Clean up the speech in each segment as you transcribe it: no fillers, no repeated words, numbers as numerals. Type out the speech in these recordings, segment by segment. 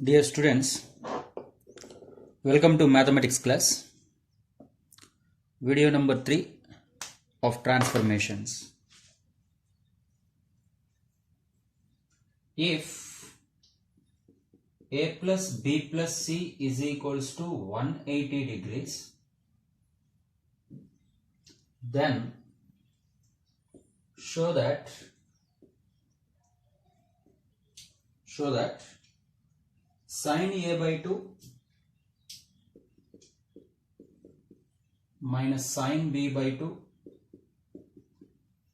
Dear students, welcome to mathematics class, video number 3 of transformations. If a plus b plus c is equals to 180 degrees, then show that sin a by 2 minus sin b by 2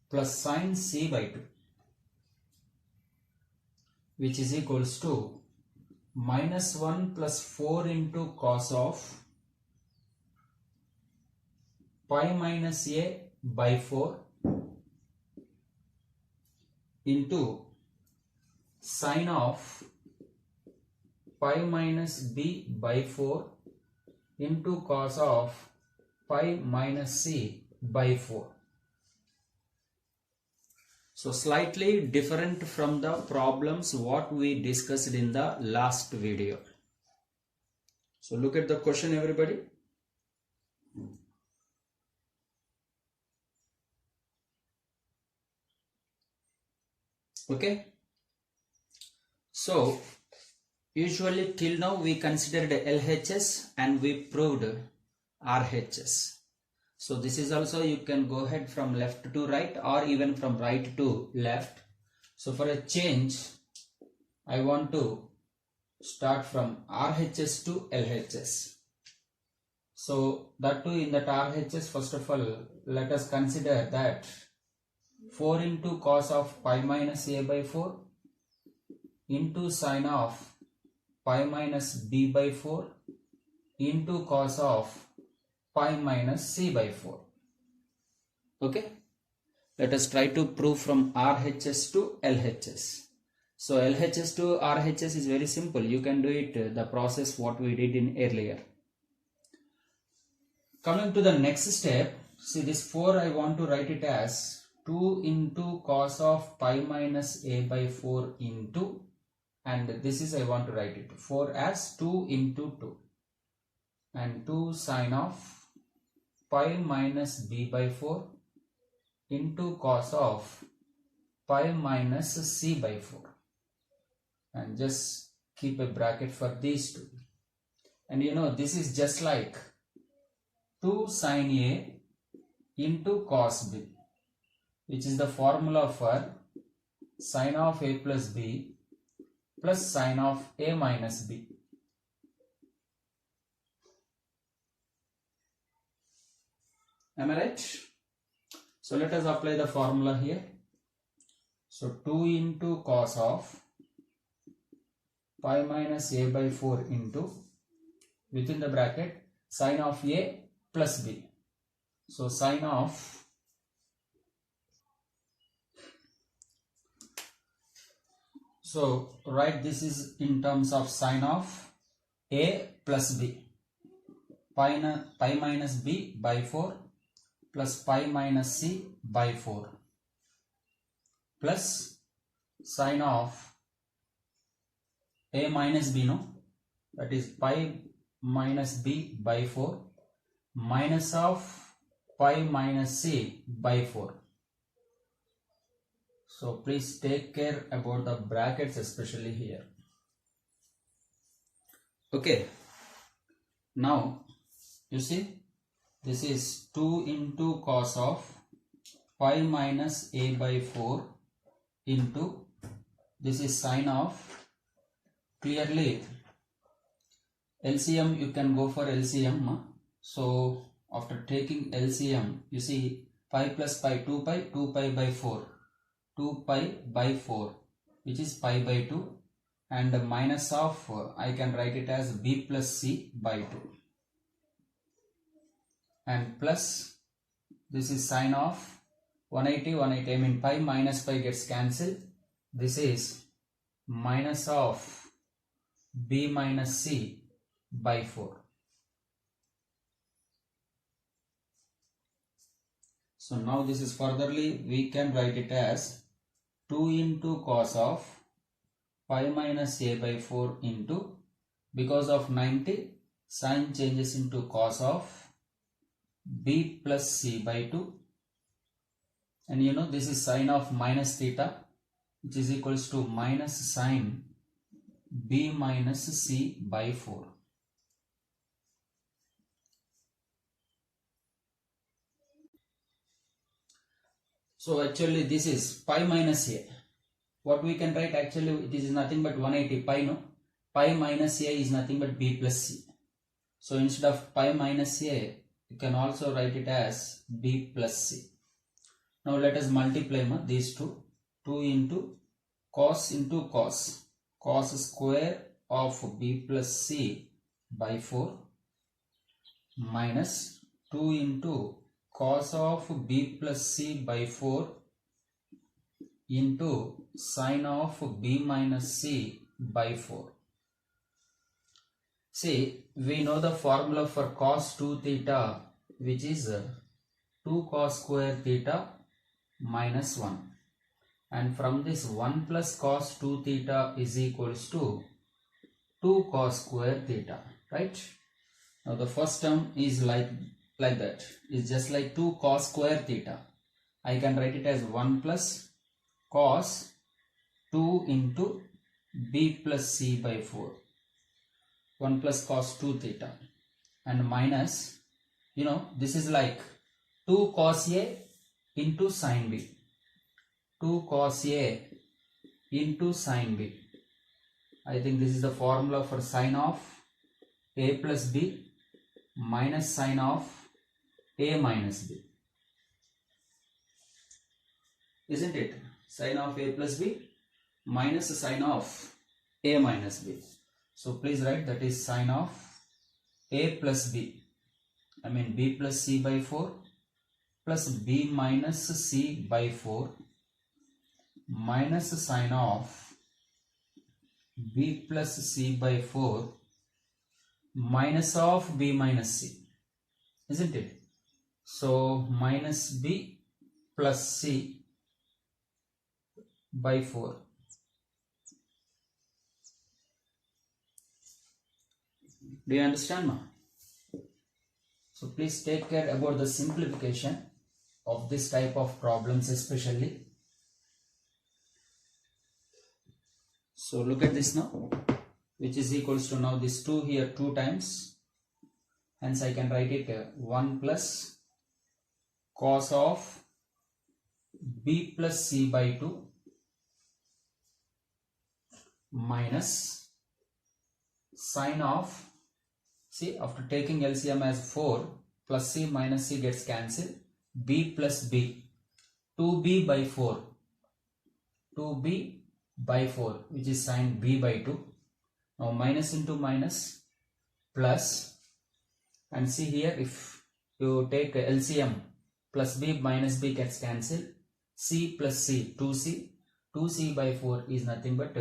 plus sin c by 2, which is equals to minus 1 plus 4 into cos of pi minus a by 4 into sin of pi minus b by 4 into cos of pi minus c by 4. So slightly different from the problems what we discussed in the last video. So look at the question, everybody. Okay. So usually till now we considered LHS and we proved RHS. So this is also, you can go ahead from left to right or even from right to left. So for a change, I want to start from RHS to LHS. So that too, in that RHS, first of all, let us consider that 4 into cos of pi minus a by 4 into sin of pi minus b by 4 into cos of pi minus c by 4. Okay, let us try to prove from RHS to LHS. So LHS to RHS is very simple. You can do it the process what we did in earlier. Coming to the next step, see this 4 I want to write it as 2 into cos of pi minus a by 4 into, and this is I want to write it 4 as 2 into 2 and 2 sin of pi minus b by 4 into cos of pi minus c by 4, and just keep a bracket for these two. And you know, this is just like 2 sin a into cos b, which is the formula for sin of a plus b plus sin of a minus b. Am I right? So let us apply the formula here. So 2 into cos of pi minus a by 4 into, within the bracket, sin of a plus b. So sin of write this is in terms of sin of a plus b, pi minus b by 4 plus pi minus c by 4 plus sin of a minus b, no, that is pi minus b by 4 minus of pi minus c by 4. So please take care about the brackets, especially here. Okay, now you see this is 2 into cos of pi minus a by 4 into, this is sin of, clearly LCM, you can go for LCM. So after taking LCM, you see pi plus pi, 2 pi by 4, 2 pi by 4, which is pi by 2, and minus of, I can write it as b plus c by 2, and plus this is sin of 180, I mean pi minus pi gets cancelled. This is minus of b minus c by 4. So now this is furtherly, we can write it as 2 into cos of pi minus a by 4 into, because of 90, sine changes into cos of b plus c by 2. And you know this is sine of minus theta, which is equals to minus sine b minus c by 4. So actually this is pi minus a. What we can write, actually it is nothing but 180 pi, no? Pi minus a is nothing but b plus c. So instead of pi minus a, you can also write it as b plus c. Now let us multiply these two. 2 into cos square of b plus c by 4 minus 2 into cos of b plus c by 4 into sine of b minus c by 4. See, we know the formula for cos 2 theta, which is 2 cos square theta minus 1. And from this 1 plus cos 2 theta is equals to 2 cos square theta, right? Now the first term is like that. It's just like 2 cos square theta. I can write it as 1 plus cos 2 into b plus c by 4. 1 plus cos 2 theta. And minus, you know, this is like 2 cos a into sine b. 2 cos a into sine b. I think this is the formula for sine of a plus b minus sine of a minus b. Isn't it? Sine of a plus b minus sine of a minus b. So please write that is sine of a plus b. I mean b plus c by 4 plus b minus c by 4 minus sine of b plus c by 4 minus of b minus c, isn't it? So minus b plus c by 4. Do you understand, ma? So please take care about the simplification of this type of problems especially. So look at this now, which is equals to now this 2 here 2 times. Hence I can write it 1 plus cos of b plus c by 2 minus sine of, see, after taking LCM as 4, plus c minus c gets cancelled, b plus b, 2b by 4, 2b by 4, which is sine b by 2. Now minus into minus plus, and see here if you take LCM, plus b minus b gets cancelled, c plus c, 2c, 2c by 4 is nothing but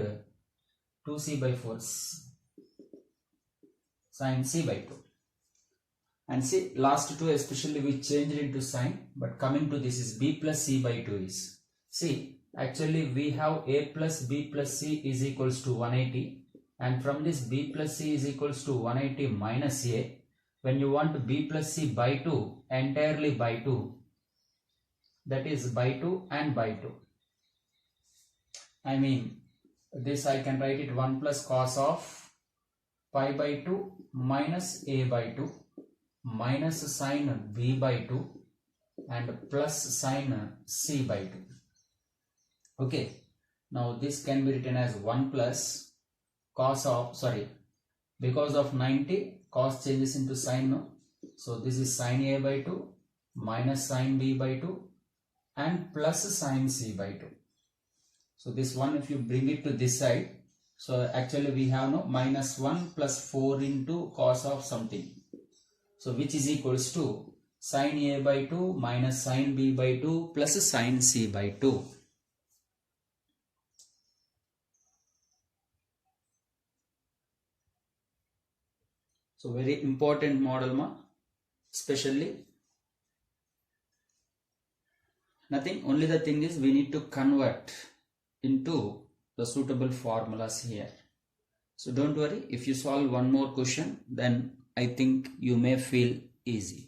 2c by 4 sine c by 2. And see, last two especially we changed into sine, but coming to this is b plus c by 2 is, see, actually we have a plus b plus c is equals to 180, and from this b plus c is equals to 180 minus a. When you want b plus c by 2, entirely by 2, that is by 2 and by 2. I mean, this I can write it 1 plus cos of pi by 2 minus a by 2 minus sine b by 2 and plus sine c by 2. Okay, now this can be written as 1 plus cos of, because of 90, cos changes into sine, no? So this is sine a by 2 minus sine b by 2 and plus sine c by 2. So this one, if you bring it to this side, so actually we have no minus 1 plus 4 into cos of something. So which is equals to sine a by 2 minus sine b by 2 plus sine c by 2. So very important model, ma, especially. Nothing, only the thing is we need to convert into the suitable formulas here. So don't worry, if you solve one more question, then I think you may feel easy.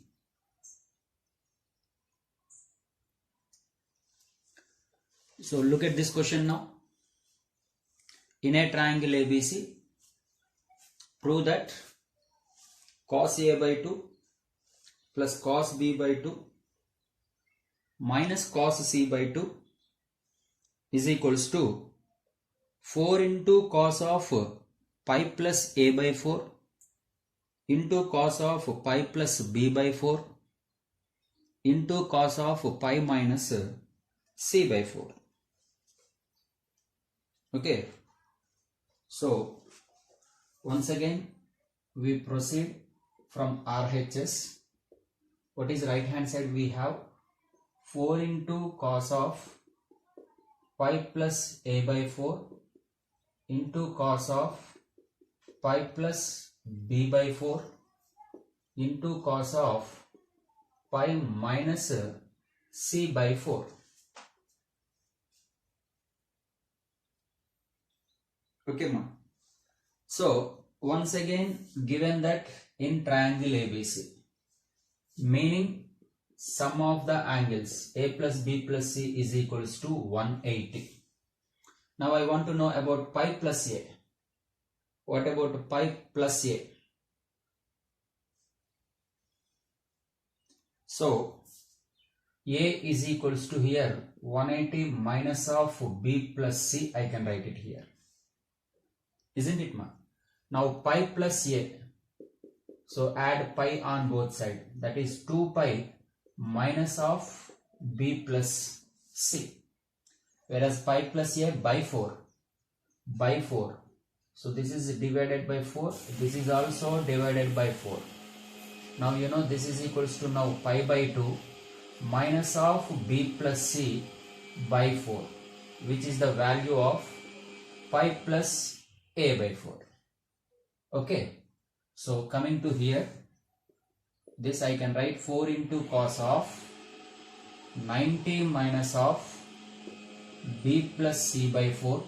So look at this question now. In a triangle ABC, prove that cos A by 2 plus cos B by 2 minus cos C by 2 is equals to 4 into cos of pi plus A by 4 into cos of pi plus B by 4 into cos of pi minus C by 4. Okay. So once again we proceed from RHS. What is right hand side? We have 4 into cos of pi plus A by 4 into cos of pi plus B by 4 into cos of pi minus C by 4. Okay, ma. So once again, given that in triangle ABC, meaning sum of the angles A plus B plus C is equals to 180. Now I want to know about pi plus A. What about pi plus A? So A is equals to here 180 minus of B plus C. I can write it here. Isn't it, ma? Now pi plus A. So add pi on both sides. That is 2 pi minus of B plus C. Whereas pi plus A by 4. By 4. So this is divided by 4. This is also divided by 4. Now you know this is equals to now pi by 2 minus of B plus C by 4. Which is the value of pi plus A by 4. Okay. So coming to here, this I can write 4 into cos of 90 minus of B plus C by 4.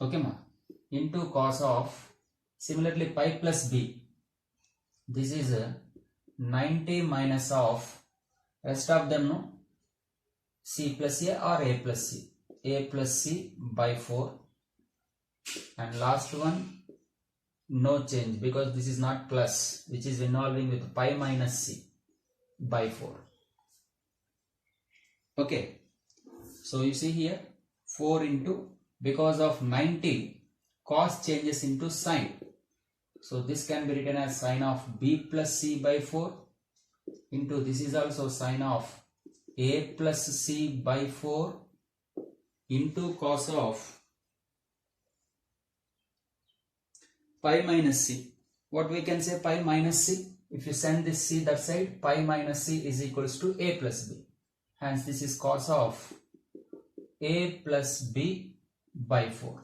Okay, ma. Into cos of, similarly pi plus B. This is 90 minus of, rest of them no, C plus A or A plus C. A plus C by 4. And last one, no change because this is not plus, which is involving with pi minus C by 4. Okay. So you see here 4 into, because of 90 cos changes into sine. So this can be written as sine of B plus C by 4 into, this is also sine of A plus C by 4 into cos of pi minus C. What we can say, pi minus C? If you send this C that side, pi minus C is equals to A plus B. Hence this is cos of A plus B by 4.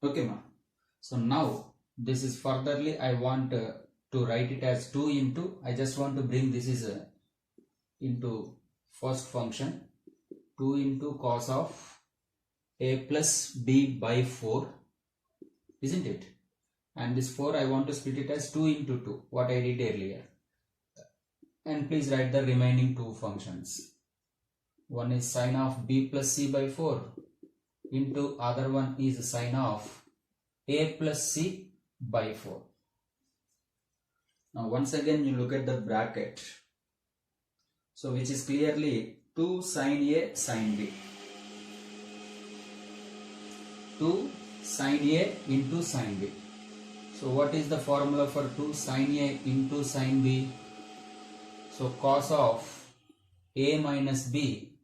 Okay, ma. So now this is furtherly I want to write it as 2 into, I just want to bring this is into first function, 2 into cos of A plus B by 4, isn't it? And this 4 I want to split it as 2 into 2, what I did earlier. And please write the remaining two functions. One is sine of B plus C by 4 into other one is sine of A plus C by 4. Now once again you look at the bracket. So which is clearly 2 sine A sine B. 2 sine A into sine B. So what is the formula for 2 sine A into sine B? So cos of A minus B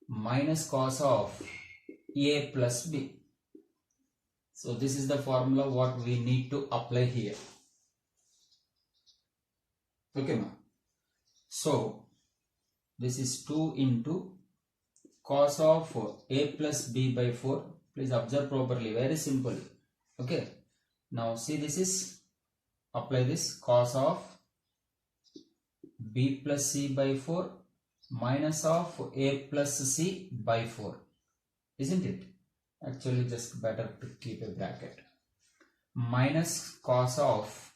minus cos of A plus B. So this is the formula what we need to apply here. Okay, ma. So this is 2 into cos of A plus B by 4. Please observe properly, very simple. Okay. Now see, this is, apply this, cos of B plus C by 4 minus of a plus c by 4, isn't it? Actually just better to keep a bracket. Minus cos of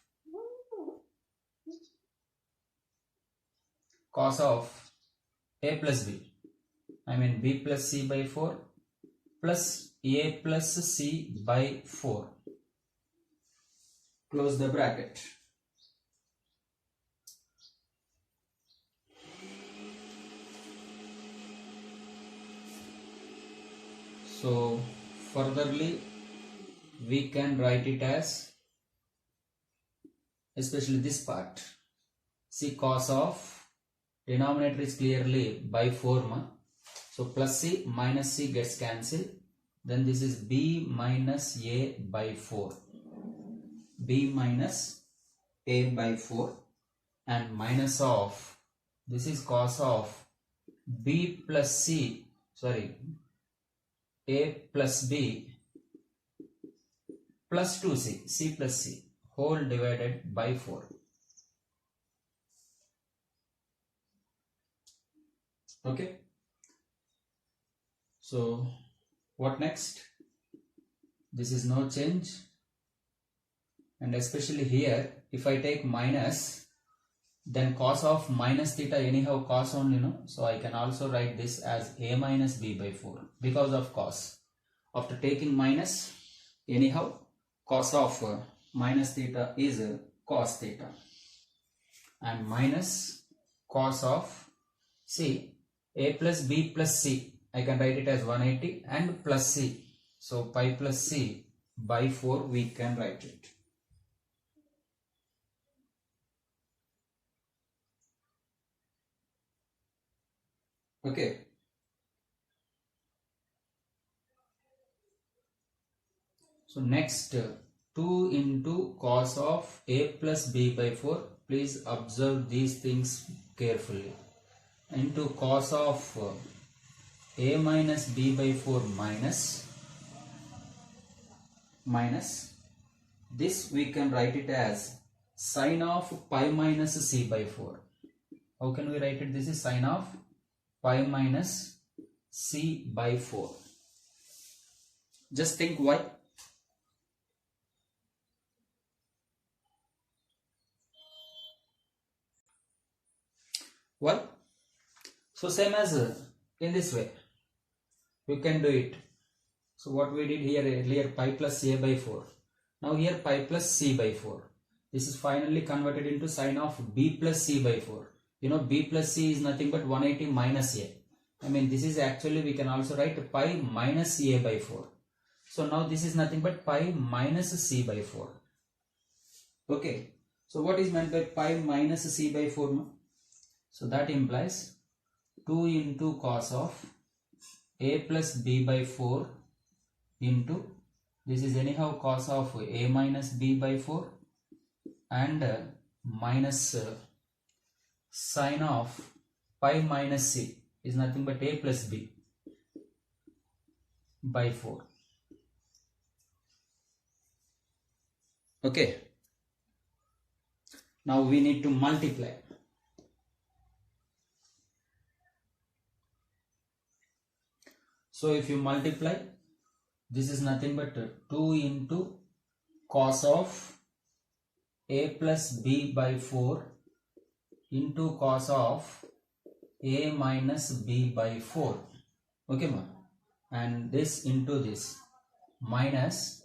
a plus b, I mean b plus c by 4 plus a plus c by 4. Close the bracket. So furtherly we can write it as, especially this part, see cos of denominator is clearly by 4, so plus c minus c gets cancelled, then this is b minus a by 4, b minus a by 4, and minus of, this is cos of b plus c, sorry, a plus b plus 2c, c plus c whole divided by 4. Okay. So what next? This is no change, and especially here if I take minus, then cos of minus theta anyhow cos only, so I can also write this as a minus b by 4 because of cos. After taking minus, anyhow cos of minus theta is cos theta, and minus cos of, see, a plus b plus c, I can write it as 180, and plus c, so pi plus c by 4 we can write it. Okay. So next, 2 into cos of a plus b by 4, please observe these things carefully, into cos of a minus b by 4 minus this we can write it as sine of pi minus c by 4. How can we write it? This is sine of pi minus c by 4. Just think why. Why? So same as in this way you can do it. So what we did here earlier, pi plus a by 4, now here pi plus c by 4, this is finally converted into sine of b plus c by 4. B plus c is nothing but 180 minus a, I mean this is actually, we can also write pi minus a by 4. So now this is nothing but pi minus c by 4. Okay, so what is meant by pi minus c by 4? So that implies 2 into cos of a plus b by 4 into, this is anyhow cos of a minus b by 4, and minus sine of pi minus c is nothing but a plus b by 4. Okay. Now we need to multiply. So if you multiply, this is nothing but 2 into cos of a plus b by 4 into cos of a minus b by 4. Okay, ma? And this into this minus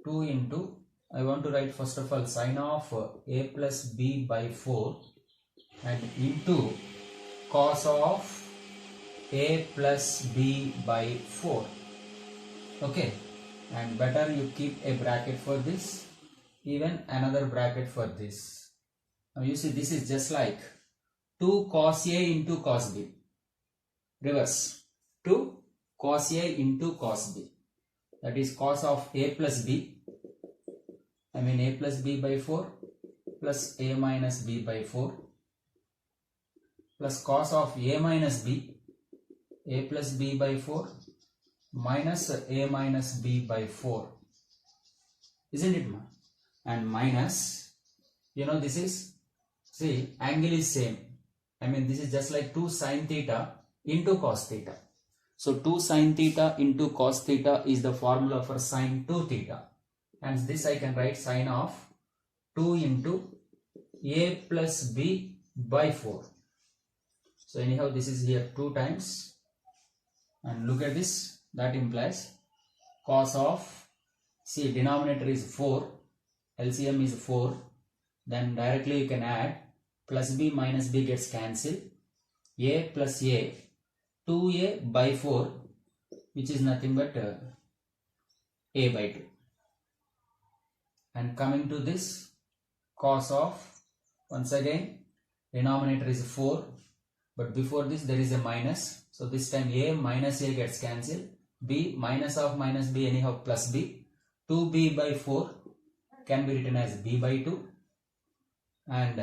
2 into, I want to write first of all sine of a plus b by 4 and into cos of a plus b by 4. Okay, and better you keep a bracket for this, even another bracket for this. Now you see this is just like 2 cos a into cos b, reverse, 2 cos a into cos b, that is cos of a plus b, I mean a plus b by 4 plus a minus b by 4 plus cos of a minus b, a plus b by 4 minus a minus b by 4, isn't it, ma? And minus, this is, see, angle is same, I mean this is just like 2 sin theta into cos theta. So 2 sin theta into cos theta is the formula for sin 2 theta. And this I can write sin of 2 into a plus b by 4. So anyhow this is here 2 times. And look at this, that implies cos of, see denominator is 4, LCM is 4, then directly you can add plus b minus b gets cancelled, a plus a, 2a by 4, which is nothing but a by 2. And coming to this cos of, once again denominator is 4, but before this there is a minus, so this time a minus a gets cancelled, b minus of minus b anyhow plus b, 2b by 4 can be written as b by 2, and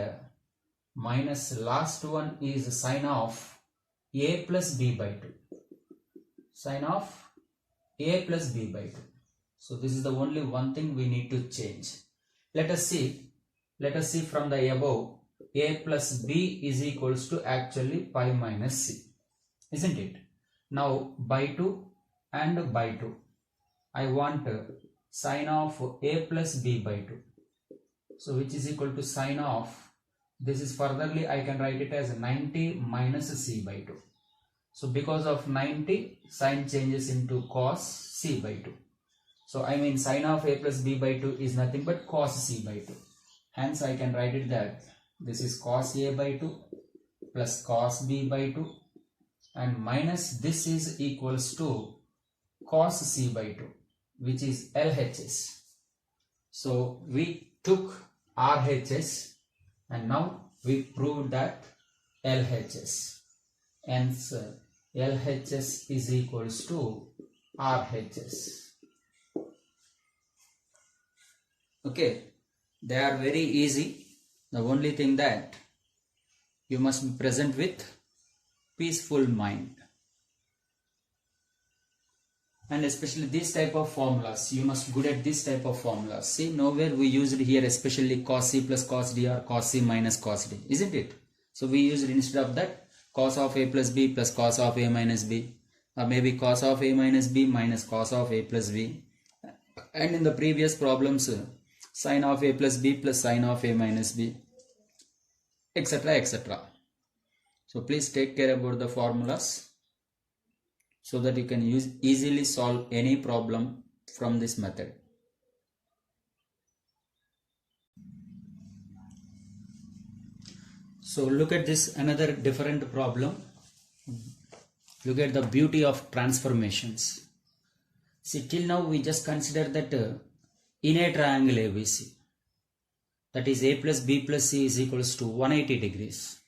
minus last one is sin of a plus b by 2, sin of a plus b by 2. So this is the only one thing we need to change. Let us see from the above, a plus b is equals to actually pi minus c, isn't it? Now by 2 and by 2, I want sin of a plus b by 2. So which is equal to sin of, this is furtherly I can write it as 90 minus c by 2. So because of 90, sin changes into cos c by 2. So I mean sin of a plus b by 2 is nothing but cos c by 2. Hence I can write it that this is cos a by 2 plus cos b by 2 and minus this is equals to cos c by 2, which is LHS. So we took RHS and now we proved that LHS. Hence LHS is equals to RHS. Okay, they are very easy. The only thing that you must be present with peaceful mind. And especially this type of formulas, you must good at this type of formulas. See, nowhere we used here especially cos c plus cos d or cos c minus cos d, isn't it? So we used instead of that cos of a plus b plus cos of a minus b, or maybe cos of a minus b minus cos of a plus b. And in the previous problems, sin of a plus b plus sin of a minus b, etc, etc. So please take care about the formulas so that you can easily solve any problem from this method. So look at this, another different problem. Look at the beauty of transformations. See, till now we just consider that in a triangle ABC, that is a plus b plus c is equals to 180 degrees.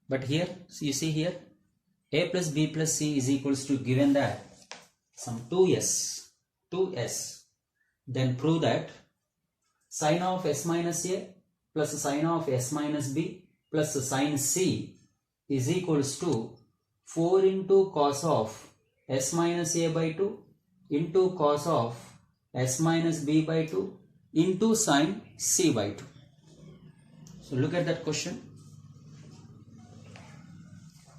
But here, so you see here, a plus b plus c is equals to, given that some 2s, then prove that sin of s minus a plus sin of s minus b plus sin c is equals to 4 into cos of s minus a by 2 into cos of s minus b by 2 into sin c by 2. So look at that question.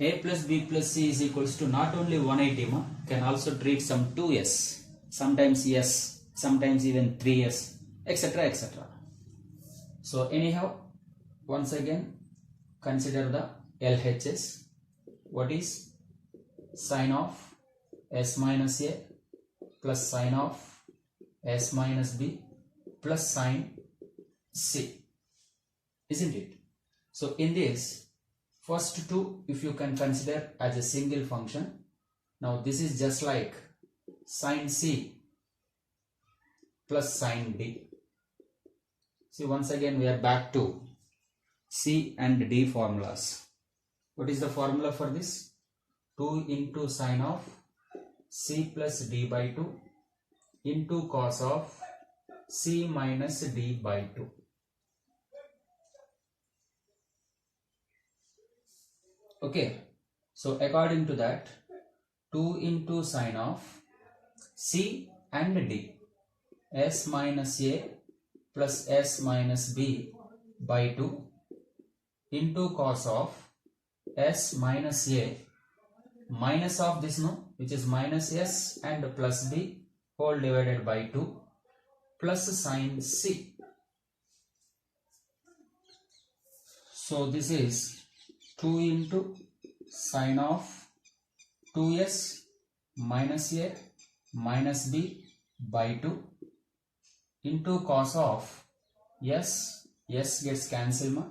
A plus b plus c is equals to not only 180, can also treat some 2s, sometimes s, sometimes even 3s, etc, etc. So anyhow, once again consider the LHS. What is sin of s minus a plus sin of s minus b plus sin c, isn't it? So in this, first two if you can consider as a single function. Now this is just like sin c plus sin d. See, once again we are back to c and d formulas. What is the formula for this? 2 into sin of c plus d by 2 into cos of c minus d by 2. Okay, so according to that, 2 into sin of c and d, s minus a plus s minus b by 2 into cos of s minus a minus of this, no, which is minus s and plus b whole divided by 2 plus sine c. So this is 2 into sine of 2s minus a minus b by 2 into cos of s gets cancelled, ma.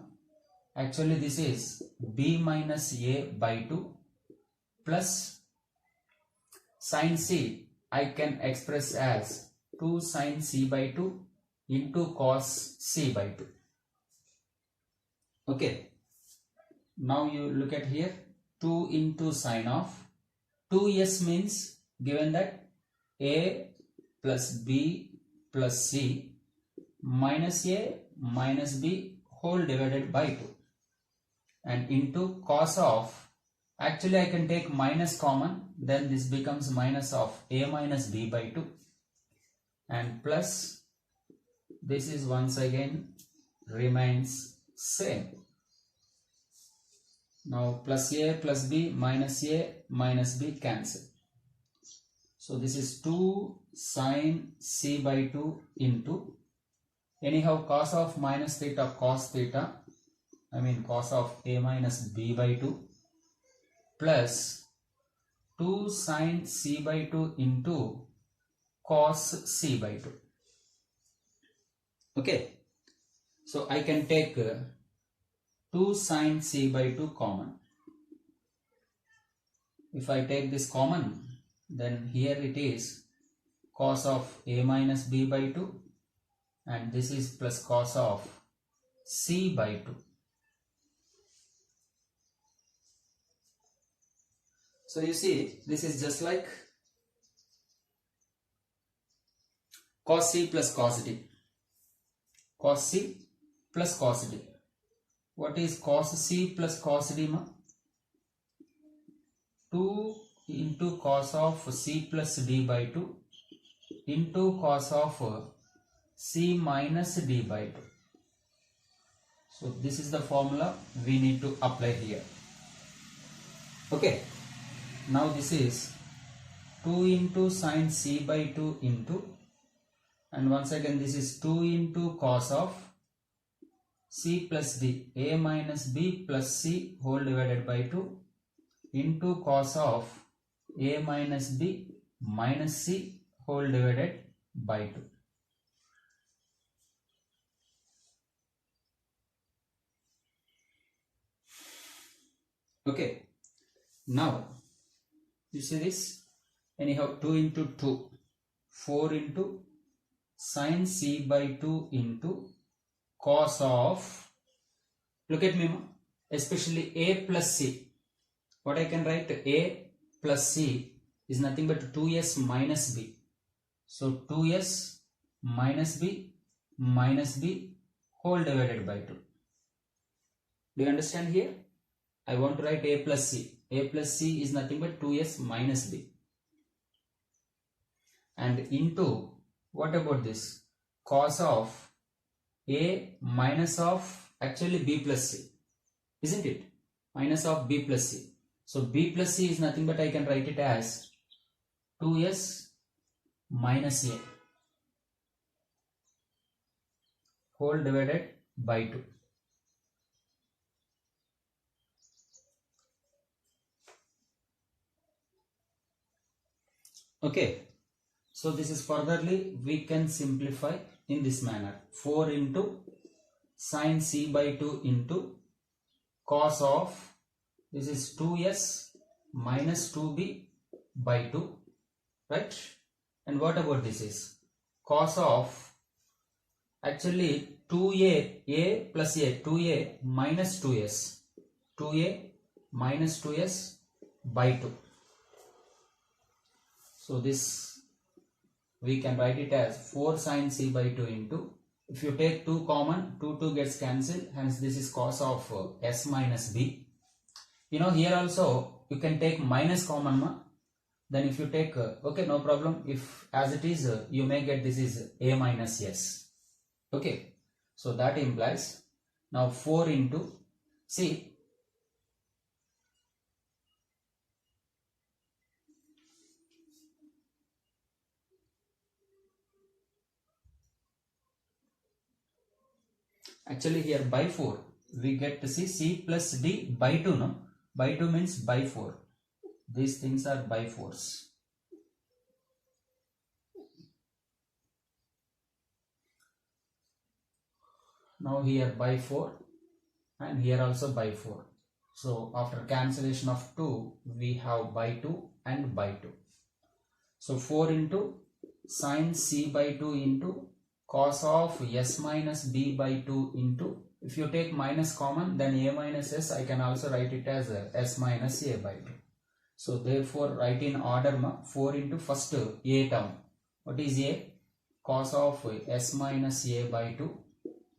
Actually this is b minus a by 2 plus sine c I can express as 2 sine c by 2 into cos c by 2. Okay, now you look at here, 2 into sine of 2s means given that a plus b plus c minus a minus b whole divided by 2 and into cos of, actually I can take minus common, then this becomes minus of a minus b by 2 and plus this is once again remains same. Now plus a plus b minus b cancel. So this is 2 sine c by 2 into, anyhow cos of minus theta cos theta, I mean cos of a minus b by 2 plus 2 sine c by 2 into cos c by 2. Okay, so I can take 2 sine c by 2 common. If I take this common, then here it is cos of a minus b by 2 and this is plus cos of c by 2. So you see, this is just like cos c plus cos d. Cos c plus cos d. What is cos c plus cos d, ma? 2 into cos of c plus d by 2 into cos of c minus d by 2. So this is the formula we need to apply here. Okay. Now this is 2 into sine c by 2 into, and once again this is 2 into cos of c plus d, a minus b plus c whole divided by 2 into cos of a minus b minus c whole divided by 2. Okay, now you see this, anyhow 2 into 2, 4 into sine c by 2 into cos of, look at me, especially a plus c. What I can write, a plus c is nothing but 2s minus b. So 2s minus b whole divided by 2. Do you understand here? I want to write a plus c. A plus c is nothing but 2s minus b. And into, what about this? Cos of a minus of, actually b plus c. Isn't it? Minus of b plus c. So b plus c is nothing but I can write it as 2s minus a whole divided by 2. Okay, so this is furtherly we can simplify in this manner. 4 into sine c by 2 into cos of, this is 2s minus 2b by 2, right? And what about this is cos of, actually 2a, a plus a, 2a minus 2s, 2a minus 2s by 2. So this we can write it as 4 sine c by 2 into, if you take 2 common, 2 gets cancelled, hence this is cos of s minus b. You know, here also you can take minus common, ma. Then if you take, okay, no problem, if as it is you may get this is a minus s. Okay, so that implies now 4 into, see Actually here by 4 we get to see C plus D by 2, no? By 2 means by 4. These things are by 4s. Now here by 4 and here also by 4. So after cancellation of 2 we have by 2 and by 2. So 4 into sine C by 2 into cos of S minus B by 2 into, if you take minus common, then A minus S, I can also write it as S minus A by 2. So therefore write in order 4 into first A term. What is A? Cos of S minus A by 2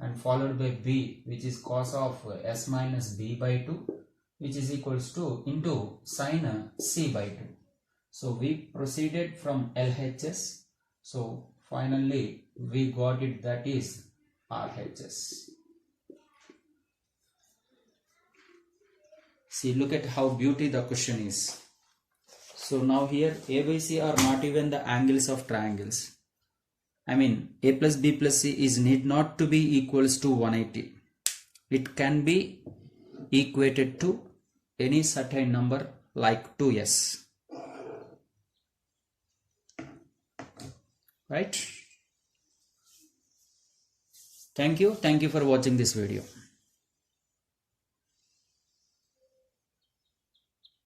and followed by B, which is cos of S minus B by 2, which is equals to into sine C by 2. So we proceeded from LHS. So finally we got it, that is RHS. See, look at how beauty the question is. So now here A by C are not even the angles of triangles. I mean A plus B plus C is need not to be equals to 180. It can be equated to any certain number like 2s. Right? Thank you for watching this video.